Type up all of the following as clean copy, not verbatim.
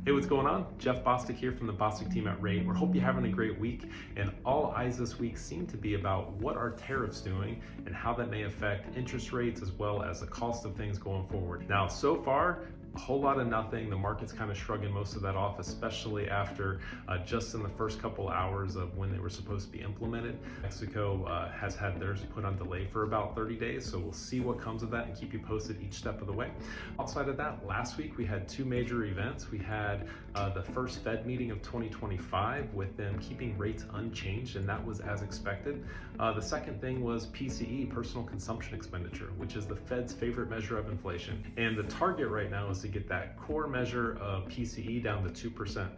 Hey, what's going on? Jeff Bostic here from the Bostic team at Rate. We hope you're having a great week, and all eyes this week seem to be about what are tariffs doing and how that may affect interest rates as well as the cost of things going forward. Now, so far, a whole lot of nothing. The market's kind of shrugging most of that off, especially after just in the first couple hours of when they were supposed to be implemented. Mexico has had theirs put on delay for about 30 days, so we'll see what comes of that and keep you posted each step of the way. Outside of that, last week we had two major events. We had the first Fed meeting of 2025 with them keeping rates unchanged, and that was as expected. The second thing was PCE, personal consumption expenditure, which is the Fed's favorite measure of inflation. And the target right now is to get that core measure of PCE down to 2%.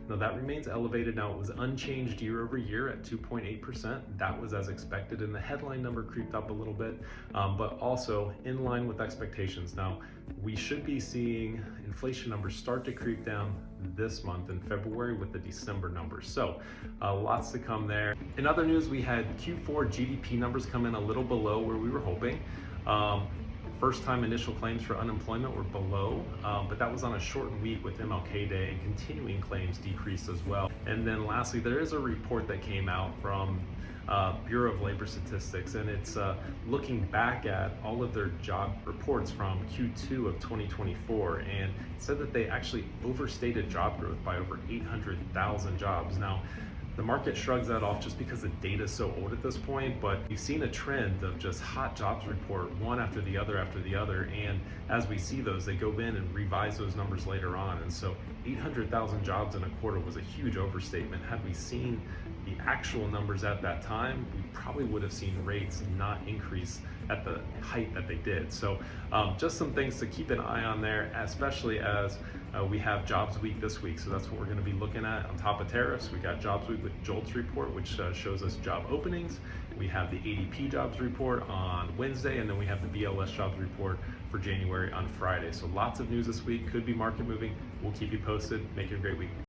Now that remains elevated. Now it was unchanged year over year at 2.8%. That was as expected, and the headline number creeped up a little bit, but also in line with expectations. Now we should be seeing inflation numbers start to creep down this month in February with the December numbers. So lots to come there. In other news, we had Q4 GDP numbers come in a little below where we were hoping. First-time initial claims for unemployment were below, but that was on a shortened week with MLK Day, and continuing claims decreased as well. And then lastly, there is a report that came out from Bureau of Labor Statistics, and it's looking back at all of their job reports from Q2 of 2024, and it said that they actually overstated job growth by over 800,000 jobs. Now, the market shrugs that off just because the data is so old at this point, but you've seen a trend of just hot jobs report one after the other, and as we see those, they go in and revise those numbers later on. And so 800,000 jobs in a quarter was a huge overstatement. Had we seen the actual numbers at that time, we probably would have seen rates not increase at the height that they did. So just some things to keep an eye on there, especially as we have Jobs Week this week. So that's what we're going to be looking at on top of tariffs. We got Jobs Week with JOLTS report, which shows us job openings. We have the ADP jobs report on Wednesday, and then we have the BLS jobs report for January on Friday. So lots of news this week. Could be market moving. We'll keep you posted. Make it a great week.